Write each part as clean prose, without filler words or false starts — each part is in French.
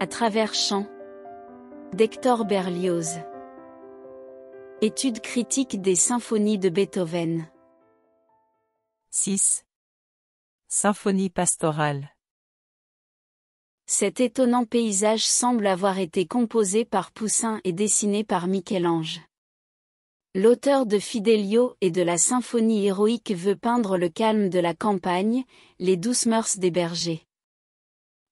À travers chants d'Hector Berlioz. Étude critique des symphonies de Beethoven. 6. Symphonie pastorale. Cet étonnant paysage semble avoir été composé par Poussin et dessiné par Michel-Ange. L'auteur de Fidelio et de la symphonie héroïque veut peindre le calme de la campagne, les douces mœurs des bergers.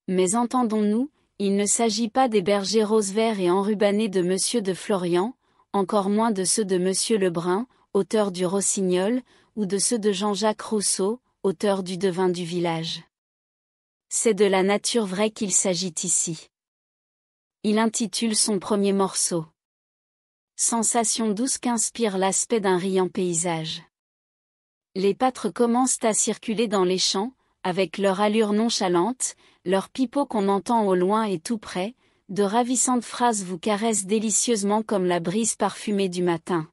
Mais entendons-nous, il ne s'agit pas des bergers rose-vert et enrubannés de Monsieur de Florian, encore moins de ceux de Monsieur Lebrun, auteur du Rossignol, ou de ceux de Jean-Jacques Rousseau, auteur du Devin du village. C'est de la nature vraie qu'il s'agit ici. Il intitule son premier morceau. Sensation douce qu'inspire l'aspect d'un riant paysage. Les pâtres commencent à circuler dans les champs, avec leur allure nonchalante, leur pipeau qu'on entend au loin et tout près, de ravissantes phrases vous caressent délicieusement comme la brise parfumée du matin.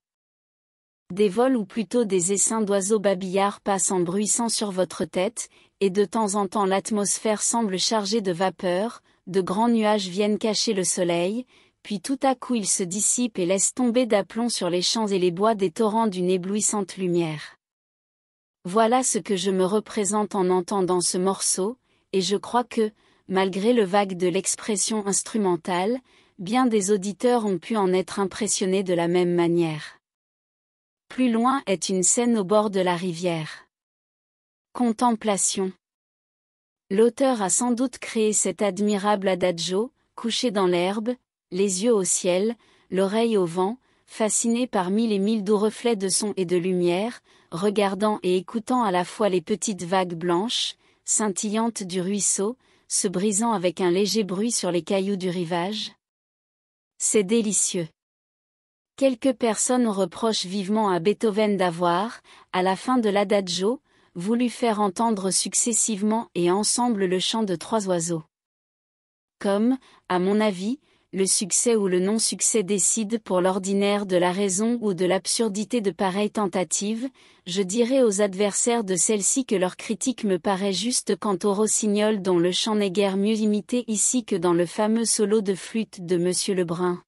Des vols ou plutôt des essaims d'oiseaux babillards passent en bruissant sur votre tête, et de temps en temps l'atmosphère semble chargée de vapeur, de grands nuages viennent cacher le soleil, puis tout à coup ils se dissipent et laissent tomber d'aplomb sur les champs et les bois des torrents d'une éblouissante lumière. Voilà ce que je me représente en entendant ce morceau, et je crois que, malgré le vague de l'expression instrumentale, bien des auditeurs ont pu en être impressionnés de la même manière. Plus loin est une scène au bord de la rivière. Contemplation. L'auteur a sans doute créé cet admirable adagio, couché dans l'herbe, les yeux au ciel, l'oreille au vent, fasciné par mille et mille doux reflets de son et de lumière, regardant et écoutant à la fois les petites vagues blanches, scintillantes du ruisseau, se brisant avec un léger bruit sur les cailloux du rivage. C'est délicieux. Quelques personnes reprochent vivement à Beethoven d'avoir, à la fin de l'adagio, voulu faire entendre successivement et ensemble le chant de trois oiseaux. Comme, à mon avis, le succès ou le non-succès décide pour l'ordinaire de la raison ou de l'absurdité de pareilles tentatives, je dirais aux adversaires de celle-ci que leur critique me paraît juste quant au rossignol dont le chant n'est guère mieux imité ici que dans le fameux solo de flûte de Monsieur Lebrun.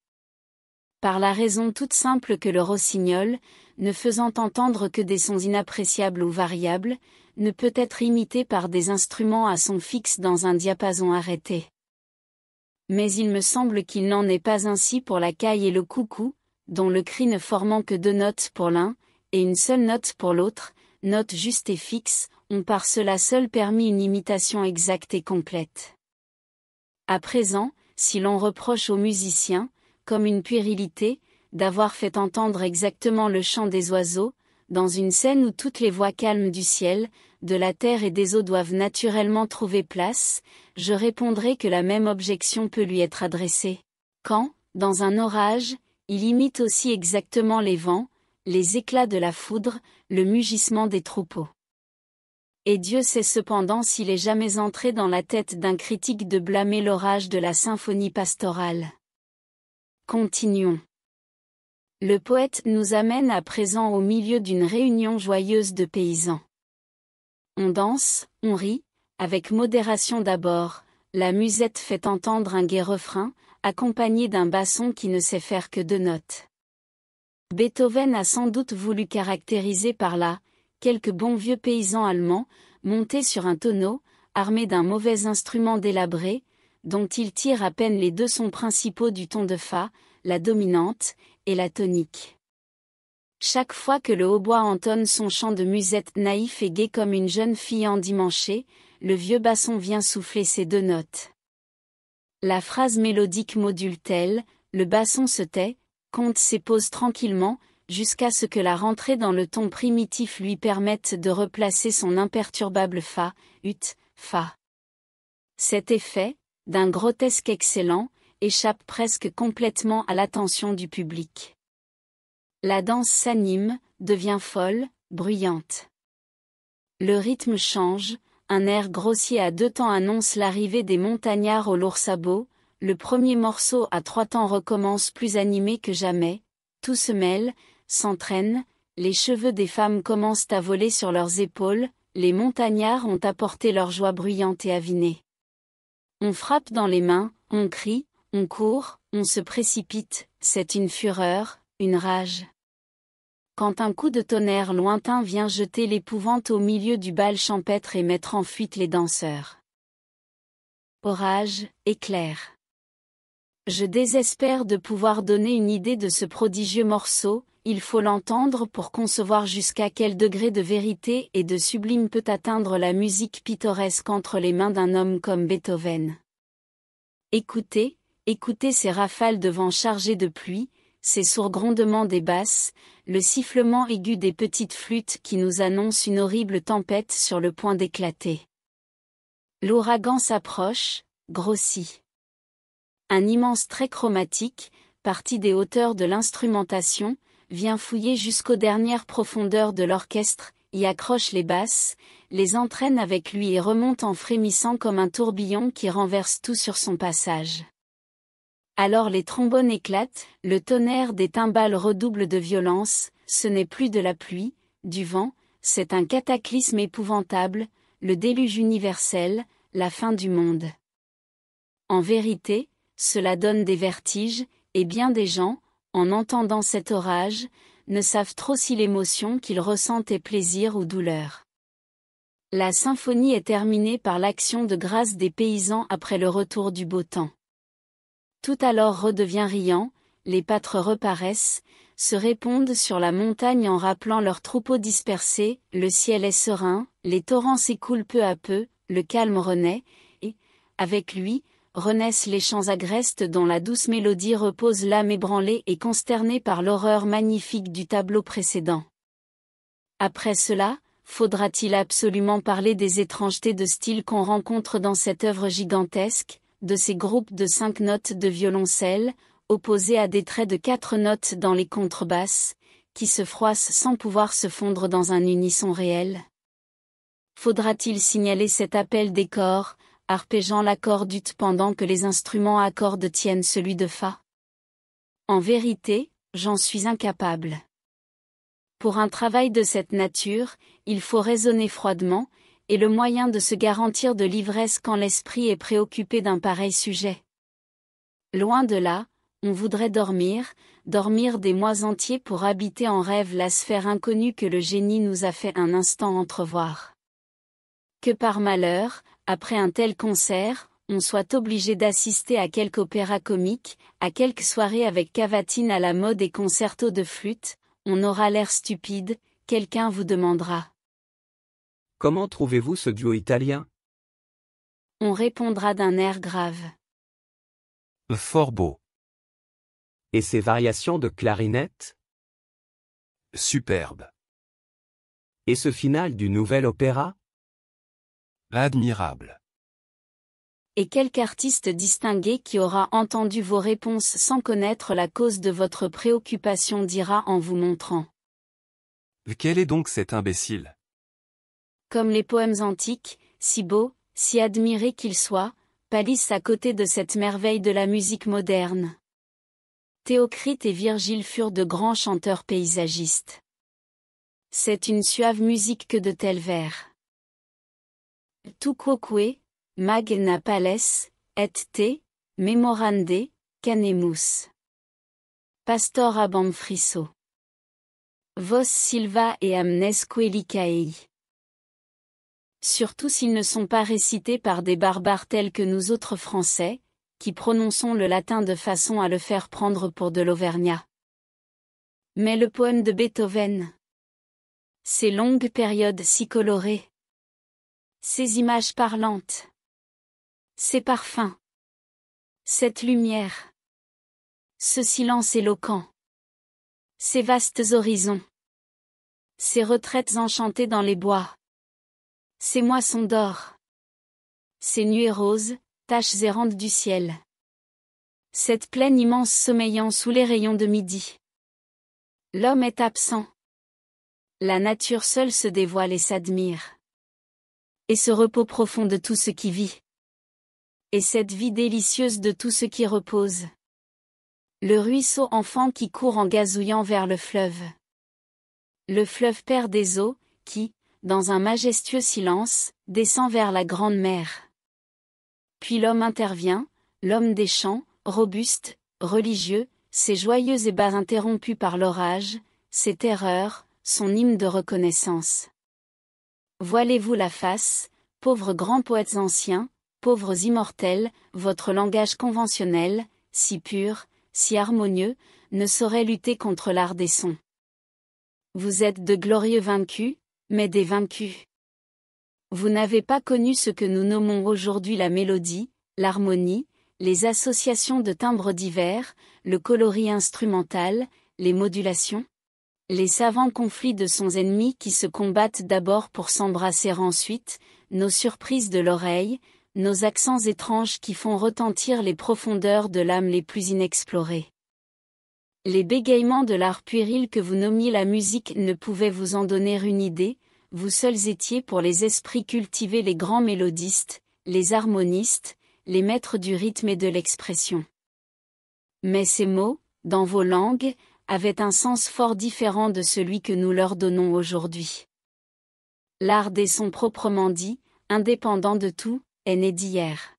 Par la raison toute simple que le rossignol, ne faisant entendre que des sons inappréciables ou variables, ne peut être imité par des instruments à son fixe dans un diapason arrêté. Mais il me semble qu'il n'en est pas ainsi pour la caille et le coucou, dont le cri ne formant que deux notes pour l'un, et une seule note pour l'autre, note juste et fixe, ont par cela seul permis une imitation exacte et complète. À présent, si l'on reproche aux musiciens, comme une puérilité, d'avoir fait entendre exactement le chant des oiseaux, dans une scène où toutes les voix calmes du ciel, de la terre et des eaux doivent naturellement trouver place, je répondrai que la même objection peut lui être adressée. Quand, dans un orage, il imite aussi exactement les vents, les éclats de la foudre, le mugissement des troupeaux. Et Dieu sait cependant s'il est jamais entré dans la tête d'un critique de blâmer l'orage de la symphonie pastorale. Continuons. Le poète nous amène à présent au milieu d'une réunion joyeuse de paysans. On danse, on rit, avec modération d'abord, la musette fait entendre un gai refrain, accompagné d'un basson qui ne sait faire que deux notes. Beethoven a sans doute voulu caractériser par là, quelques bons vieux paysans allemands, montés sur un tonneau, armés d'un mauvais instrument délabré, dont ils tirent à peine les deux sons principaux du ton de fa, la dominante, et la tonique. Chaque fois que le hautbois entonne son chant de musette naïf et gai comme une jeune fille endimanchée, le vieux basson vient souffler ses deux notes. La phrase mélodique module-t-elle, le basson se tait, compte ses pauses tranquillement, jusqu'à ce que la rentrée dans le ton primitif lui permette de replacer son imperturbable fa, ut, fa. Cet effet, d'un grotesque excellent, échappe presque complètement à l'attention du public. La danse s'anime, devient folle, bruyante. Le rythme change, un air grossier à deux temps annonce l'arrivée des montagnards aux lourds sabots, le premier morceau à trois temps recommence plus animé que jamais, tout se mêle, s'entraîne, les cheveux des femmes commencent à voler sur leurs épaules, les montagnards ont apporté leur joie bruyante et avinée. On frappe dans les mains, on crie, on court, on se précipite, c'est une fureur, une rage. Quand un coup de tonnerre lointain vient jeter l'épouvante au milieu du bal champêtre et mettre en fuite les danseurs. Orage, éclair. Je désespère de pouvoir donner une idée de ce prodigieux morceau, il faut l'entendre pour concevoir jusqu'à quel degré de vérité et de sublime peut atteindre la musique pittoresque entre les mains d'un homme comme Beethoven. Écoutez, écoutez ces rafales de vent chargées de pluie, ces sourds grondements des basses, le sifflement aigu des petites flûtes qui nous annoncent une horrible tempête sur le point d'éclater. L'ouragan s'approche, grossit. Un immense trait chromatique, parti des hauteurs de l'instrumentation, vient fouiller jusqu'aux dernières profondeurs de l'orchestre, y accroche les basses, les entraîne avec lui et remonte en frémissant comme un tourbillon qui renverse tout sur son passage. Alors les trombones éclatent, le tonnerre des timbales redouble de violence, ce n'est plus de la pluie, du vent, c'est un cataclysme épouvantable, le déluge universel, la fin du monde. En vérité, cela donne des vertiges, et bien des gens, en entendant cet orage, ne savent trop si l'émotion qu'ils ressentent est plaisir ou douleur. La symphonie est terminée par l'action de grâce des paysans après le retour du beau temps. Tout alors redevient riant, les pâtres reparaissent, se répondent sur la montagne en rappelant leurs troupeaux dispersés, le ciel est serein, les torrents s'écoulent peu à peu, le calme renaît, et, avec lui, renaissent les chants agrestes dont la douce mélodie repose l'âme ébranlée et consternée par l'horreur magnifique du tableau précédent. Après cela, faudra-t-il absolument parler des étrangetés de style qu'on rencontre dans cette œuvre gigantesque, de ces groupes de 5 notes de violoncelle, opposés à des traits de 4 notes dans les contrebasses, qui se froissent sans pouvoir se fondre dans un unisson réel? Faudra-t-il signaler cet appel des corps, arpégeant l'accord d'ut pendant que les instruments à cordes tiennent celui de fa? En vérité, j'en suis incapable. Pour un travail de cette nature, il faut raisonner froidement, et le moyen de se garantir de l'ivresse quand l'esprit est préoccupé d'un pareil sujet. Loin de là, on voudrait dormir des mois entiers pour habiter en rêve la sphère inconnue que le génie nous a fait un instant entrevoir. Que par malheur, après un tel concert, on soit obligé d'assister à quelque opéra comique, à quelque soirée avec cavatine à la mode et concerto de flûte, on aura l'air stupide, quelqu'un vous demandera. Comment trouvez-vous ce duo italien? On répondra d'un air grave. Fort beau. Et ces variations de clarinette? Superbe. Et ce final du nouvel opéra? Admirable. Et quelque artiste distingué qui aura entendu vos réponses sans connaître la cause de votre préoccupation dira en vous montrant. Quel est donc cet imbécile? Comme les poèmes antiques, si beaux, si admirés qu'ils soient, pâlissent à côté de cette merveille de la musique moderne. Théocrite et Virgile furent de grands chanteurs paysagistes. C'est une suave musique que de tels vers. Tu quoque, magna pales, et te, memorande, canemus. Pastor abam friso. Vos silva et amnesque licaei. Surtout s'ils ne sont pas récités par des barbares tels que nous autres Français, qui prononçons le latin de façon à le faire prendre pour de l'auvergnat. Mais le poème de Beethoven. Ces longues périodes si colorées. Ces images parlantes. Ces parfums. Cette lumière. Ce silence éloquent. Ces vastes horizons. Ces retraites enchantées dans les bois. Ces moissons d'or. Ces nuées roses, taches errantes du ciel. Cette plaine immense sommeillant sous les rayons de midi. L'homme est absent. La nature seule se dévoile et s'admire. Et ce repos profond de tout ce qui vit. Et cette vie délicieuse de tout ce qui repose. Le ruisseau enfant qui court en gazouillant vers le fleuve. Le fleuve père des eaux, qui, dans un majestueux silence, descend vers la grande mer. Puis l'homme intervient, l'homme des champs, robuste, religieux, ses joyeux ébats interrompus par l'orage, ses terreurs, son hymne de reconnaissance. Voilez-vous la face, pauvres grands poètes anciens, pauvres immortels, votre langage conventionnel, si pur, si harmonieux, ne saurait lutter contre l'art des sons. Vous êtes de glorieux vaincus, mais des vaincus. Vous n'avez pas connu ce que nous nommons aujourd'hui la mélodie, l'harmonie, les associations de timbres divers, le coloris instrumental, les modulations? Les savants conflits de sons ennemis qui se combattent d'abord pour s'embrasser ensuite, nos surprises de l'oreille, nos accents étranges qui font retentir les profondeurs de l'âme les plus inexplorées. Les bégaiements de l'art puéril que vous nommiez la musique ne pouvaient vous en donner une idée, vous seuls étiez pour les esprits cultivés les grands mélodistes, les harmonistes, les maîtres du rythme et de l'expression. Mais ces mots, dans vos langues, avaient un sens fort différent de celui que nous leur donnons aujourd'hui. L'art des sons proprement dit, indépendant de tout, est né d'hier.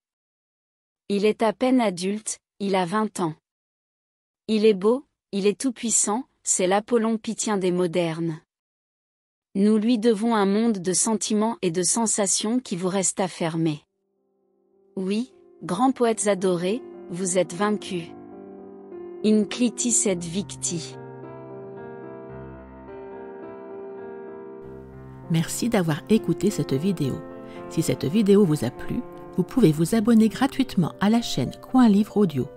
Il est à peine adulte, il a 20 ans. Il est beau, il est tout-puissant, c'est l'Apollon pythien des modernes. Nous lui devons un monde de sentiments et de sensations qui vous reste à fermer. Oui, grands poètes adorés, vous êtes vaincus. Inclitis et victi. Merci d'avoir écouté cette vidéo. Si cette vidéo vous a plu, vous pouvez vous abonner gratuitement à la chaîne Coin Livre Audio.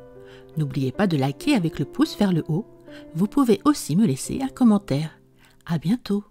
N'oubliez pas de liker avec le pouce vers le haut. Vous pouvez aussi me laisser un commentaire. À bientôt.